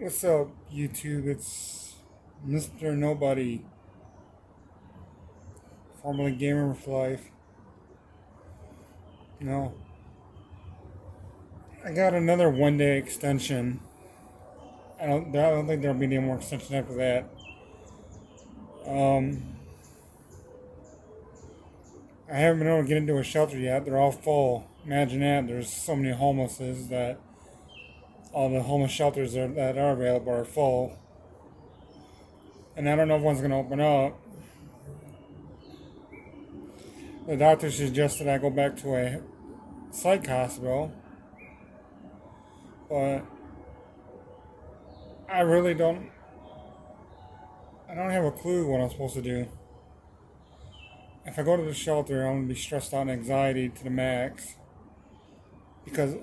What's up, YouTube? It's Mr. Nobody, formerly Gamer for Life. You know, I got another 1 day extension. I don't think there'll be any more extension after that. Um, I haven't been able to get into a shelter yet. They're all full. Imagine that. There's so many homelesses that all the homeless shelters that are available are full. And I don't know if one's going to open up. The doctor suggested I go back to a psych hospital, but I really don't. I don't have a clue what I'm supposed to do. If I go to the shelter, I'm gonna be stressed out and anxiety to the max because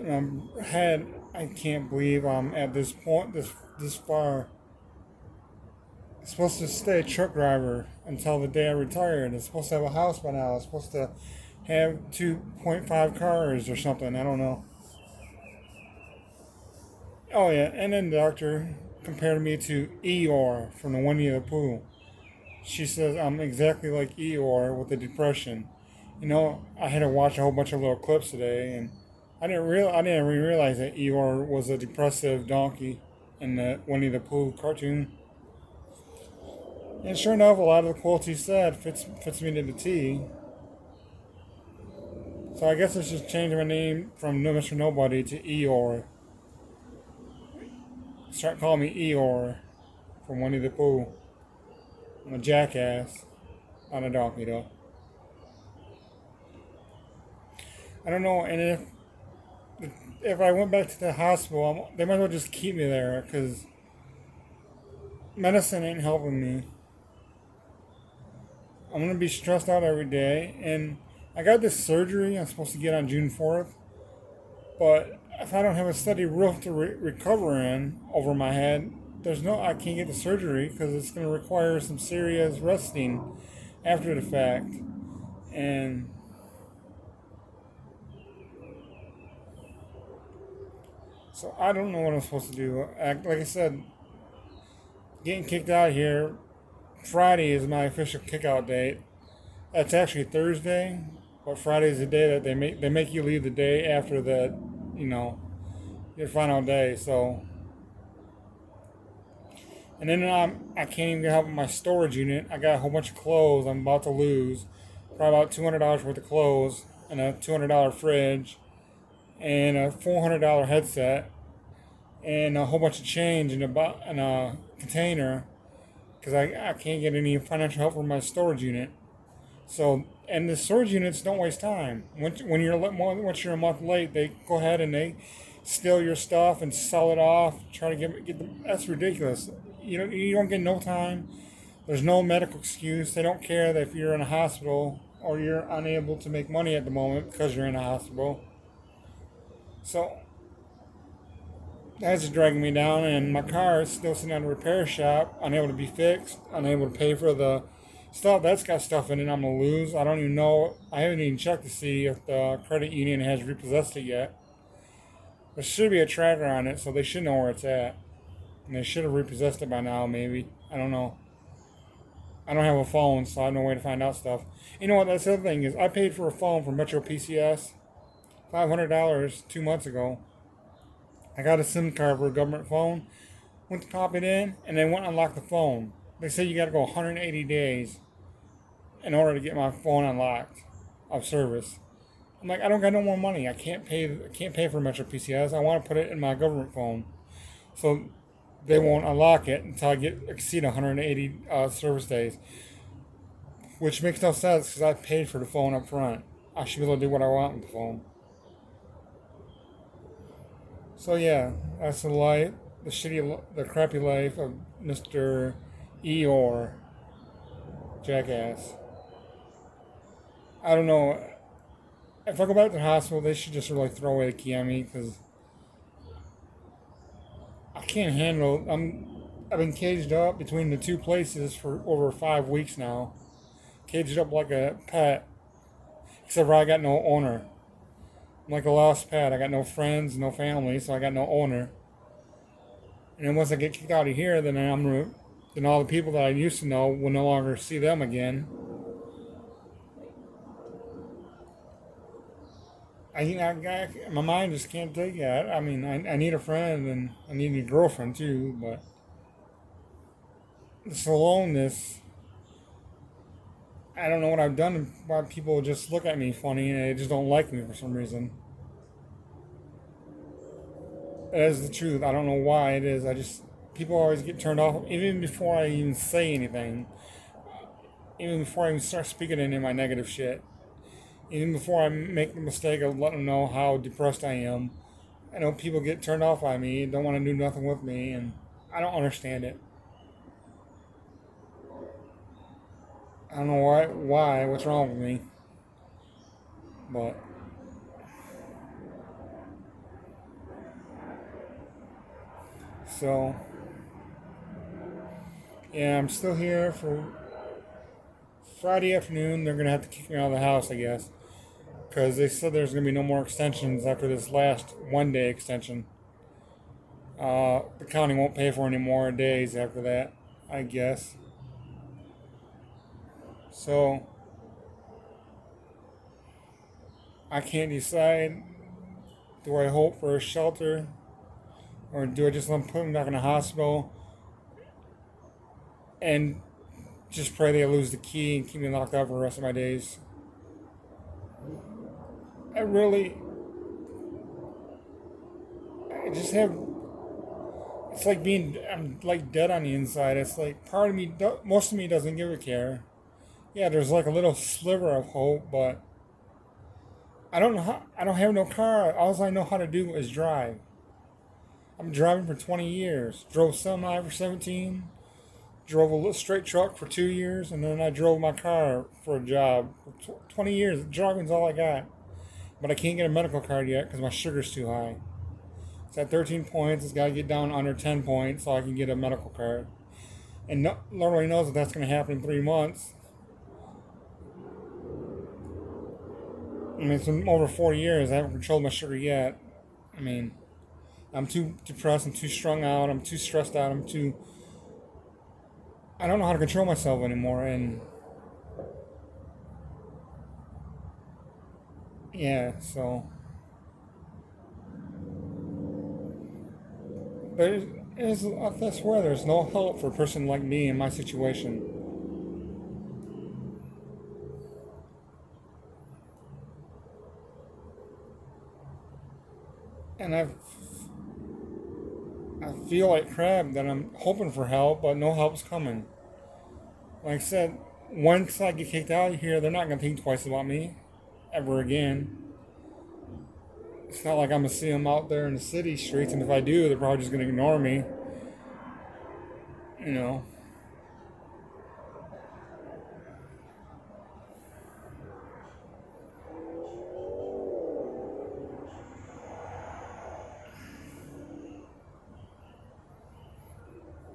I can't believe I'm at this point, this far. I'm supposed to stay a truck driver until the day I retire. And it's supposed to have a house by now. It's supposed to have 2.5 cars or something. I don't know. Oh yeah, and then the doctor compared me to Eeyore from the Winnie the Pooh. She says I'm exactly like Eeyore with the depression. I had to watch a whole bunch of little clips today, and I didn't even realize that Eeyore was a depressive donkey in the Winnie the Pooh cartoon. And sure enough, a lot of the quotes he said fits me to the T. So I guess I should change my name from Mr. Nobody to Eeyore. Start calling me Eeyore from Winnie the Pooh. I'm a jackass, not a donkey though. I don't know, and if I went back to the hospital, they might as well just keep me there because medicine ain't helping me. I'm gonna be stressed out every day, and I got this surgery I'm supposed to get on June 4th. But if I don't have a steady roof to recover in over my head, I can't get the surgery because it's gonna require some serious resting after the fact, and so I don't know what I'm supposed to do. Like I said, getting kicked out here. Friday is my official kickout date. That's actually Thursday, but Friday is the day that they make you leave the day after that, you know, your final day. So, and then I can't even get help with my storage unit. I got a whole bunch of clothes I'm about to lose, probably about $200 worth of clothes, and a $200 fridge, and a $400 headset, and a whole bunch of change in a container because I can't get any financial help from my storage unit. So, and the storage units don't waste time. Once you're a month late, they go ahead and they steal your stuff and sell it off. Try to get them. That's ridiculous. You don't get no time. There's no medical excuse. They don't care that if you're in a hospital or you're unable to make money at the moment because you're in a hospital. So that's dragging me down, and my car is still sitting at a repair shop, unable to be fixed, unable to pay for the stuff. That's got stuff in it I'm gonna lose. I don't even know. I haven't even checked to see if the credit union has repossessed it yet. There should be a tracker on it, so they should know where it's at. And they should have repossessed it by now, maybe. I don't know. I don't have a phone, so I have no way to find out stuff. You know what? That's the other thing is I paid for a phone from Metro PCS, $500 2 months ago. I got a SIM card for a government phone. Went to pop it in, and they wouldn't unlock the phone. They say you got to go 180 days in order to get my phone unlocked of service. I'm like, I don't got no more money. I can't pay for Metro PCS. I want to put it in my government phone, so they won't unlock it until I exceed 180 service days, which makes no sense because I paid for the phone up front. I should be able to do what I want with the phone. So yeah, that's the life, the crappy life of Mr. Eeyore, jackass. I don't know. If I go back to the hospital, they should just really throw away the key on me because I can't handle. I've been caged up between the two places for over 5 weeks now, caged up like a pet, except for I got no owner. I'm like a lost pet. I got no friends, no family, so I got no owner. And then once I get kicked out of here, then all the people that I used to know will no longer see them again. My mind just can't take it. I mean, I need a friend and I need a girlfriend too, but this aloneness, I don't know what I've done, why people just look at me funny and they just don't like me for some reason. That is the truth. I don't know why it is. People always get turned off, even before I even say anything, even before I even start speaking any of my negative shit, even before I make the mistake of letting them know how depressed I am. I know people get turned off by me, don't want to do nothing with me, and I don't understand it. I don't know what's wrong with me, but so yeah, I'm still here for Friday afternoon. They're gonna have to kick me out of the house, I guess, because they said there's gonna be no more extensions after this last 1 day extension. The county won't pay for any more days after that, I guess. So I can't decide. Do I hope for a shelter, or do I just let them put them back in the hospital and just pray they lose the key and keep me locked up for the rest of my days? I really, I just have. It's like I'm like dead on the inside. It's like part of me, most of me doesn't give a care. Yeah, there's like a little sliver of hope, but I don't know how. I don't have no car. All I know how to do is drive. I'm driving for 20 years. Drove semi for 17. Drove a little straight truck for 2 years, and then I drove my car for a job for 20 years. Driving's all I got. But I can't get a medical card yet because my sugar's too high. It's at 13 points. It's got to get down under 10 points so I can get a medical card. And Lord only knows if that's going to happen in 3 months. I mean, it's been over 4 years. I haven't controlled my sugar yet. I mean, I'm too depressed. I'm too strung out. I'm too stressed out. I don't know how to control myself anymore. And yeah, so I swear there's no help for a person like me in my situation. And I feel like crap that I'm hoping for help, but no help's coming. Like I said, once I get kicked out of here, they're not gonna think twice about me ever again. It's not like I'm gonna see them out there in the city streets, and if I do, they're probably just gonna ignore me. You know.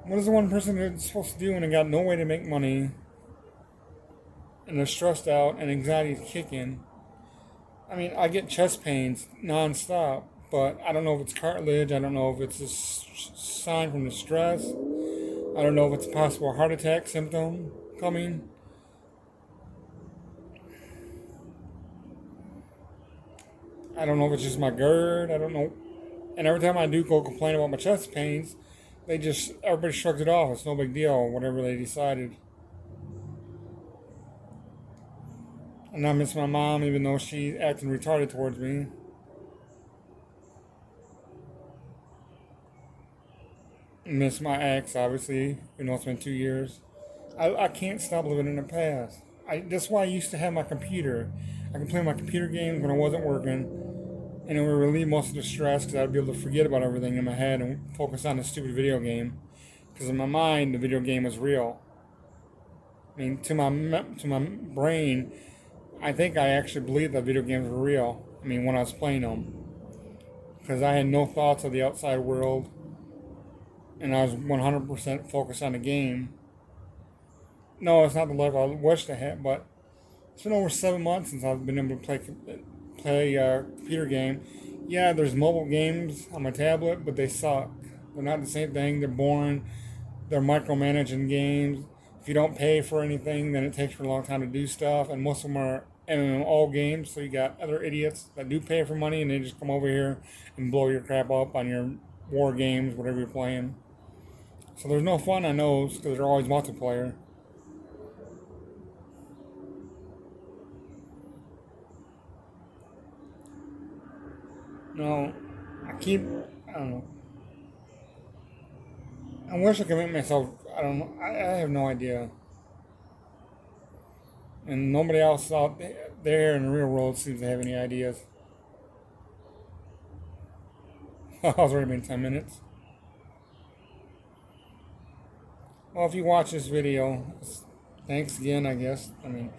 What is the one person that's supposed to do when they got no way to make money, and they're stressed out, and anxiety's kicking? I mean, I get chest pains nonstop, but I don't know if it's cartilage. I don't know if it's a sign from the stress. I don't know if it's a possible heart attack symptom coming. I don't know if it's just my GERD. I don't know. And every time I do go complain about my chest pains, everybody shrugs it off. It's no big deal, whatever they decided. And I miss my mom, even though she's acting retarded towards me. Miss my ex, obviously, even though it's been 2 years. I can't stop living in the past. That's why I used to have my computer. I could play my computer games when I wasn't working, and it would relieve most of the stress because I'd be able to forget about everything in my head and focus on the stupid video game. Because in my mind, the video game was real. I mean, to my brain, I think I actually believed that video games were real. I mean, when I was playing them, because I had no thoughts of the outside world, and I was 100% focused on the game. No, it's not the life I wished I had, but it's been over 7 months since I've been able to play a computer game. Yeah, there's mobile games on my tablet, but they suck. They're not the same thing. They're boring. They're micromanaging games. If you don't pay for anything, then it takes for a long time to do stuff. And most of them are MMO games, so you got other idiots that do pay for money and they just come over here and blow your crap up on your war games, whatever you're playing. So there's no fun on those because they're always multiplayer. No, I don't know. I wish I could make myself, I don't know, I have no idea. And nobody else out there in the real world seems to have any ideas. I was already been 10 minutes. Well, if you watch this video, thanks again, I guess. I mean,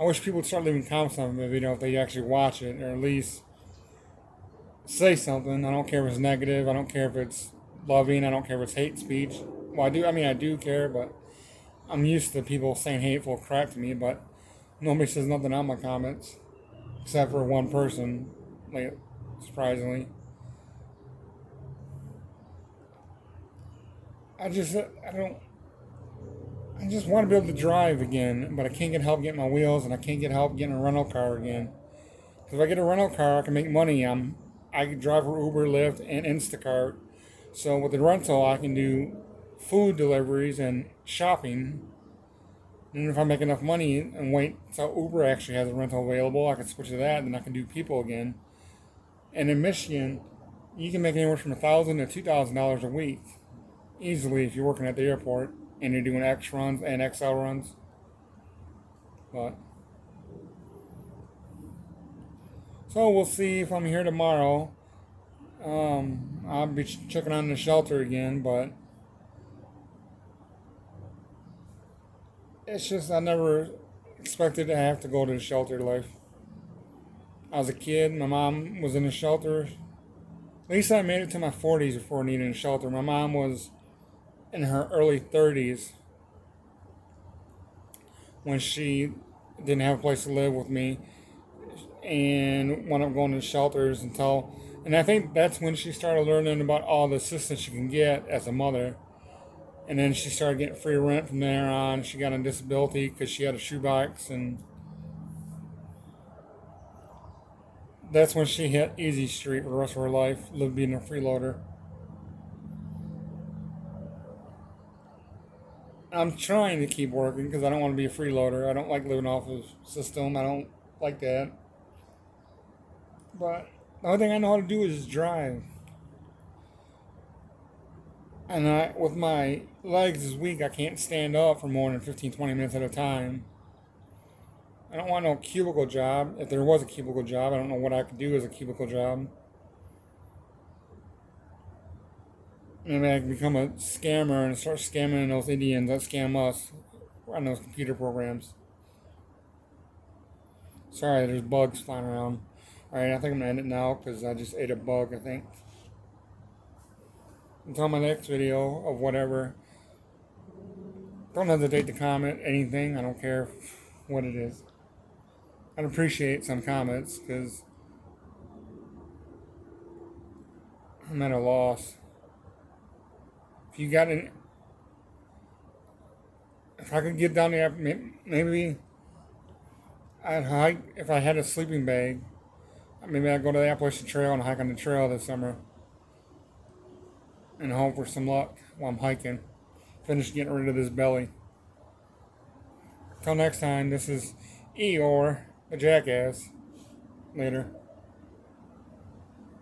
I wish people would start leaving comments on the video if they actually watch it, or at least say something. I don't care if it's negative. I don't care if it's loving. I don't care if it's hate speech. Well, I do. I mean, I do care, but I'm used to people saying hateful crap to me. But nobody says nothing on my comments, except for one person, like surprisingly. I don't. I just want to be able to drive again, but I can't get help getting my wheels, and I can't get help getting a rental car again. Because if I get a rental car, I can make money. I can drive for Uber, Lyft, and Instacart. So with the rental, I can do food deliveries and shopping. And if I make enough money and wait until Uber actually has a rental available, I can switch to that, and then I can do people again. And in Michigan, you can make anywhere from $1,000 to $2,000 a week easily if you're working at the airport and you're doing X runs and XL runs. But so we'll see if I'm here tomorrow. I'll be checking on the shelter again, but it's just I never expected to have to go to the shelter life. I was a kid. My mom was in a shelter. At least I made it to my 40s before needing a shelter. My mom was in her early 30s when she didn't have a place to live with me and wound up going to shelters and I think that's when she started learning about all the assistance she can get as a mother. And then she started getting free rent from there on. She got on disability because she had a shoebox, and that's when she hit easy street for the rest of her life, lived being a freeloader. I'm trying to keep working because I don't want to be a freeloader. I don't like living off of system. I don't like that. But the only thing I know how to do is drive. And with my legs this week, I can't stand up for more than 15, 20 minutes at a time. I don't want no cubicle job. If there was a cubicle job, I don't know what I could do as a cubicle job. Maybe I can become a scammer and start scamming those Indians that scam us on those computer programs. Sorry, there's bugs flying around. Alright, I think I'm going to end it now because I just ate a bug, I think. Until my next video of whatever, don't hesitate to comment anything. I don't care what it is. I'd appreciate some comments because I'm at a loss. If you got any, if I could get down there, maybe I'd hike. If I had a sleeping bag, maybe I'd go to the Appalachian Trail and hike on the trail this summer and hope for some luck while I'm hiking. Finish getting rid of this belly. Till next time, this is Eeyore, the jackass. Later.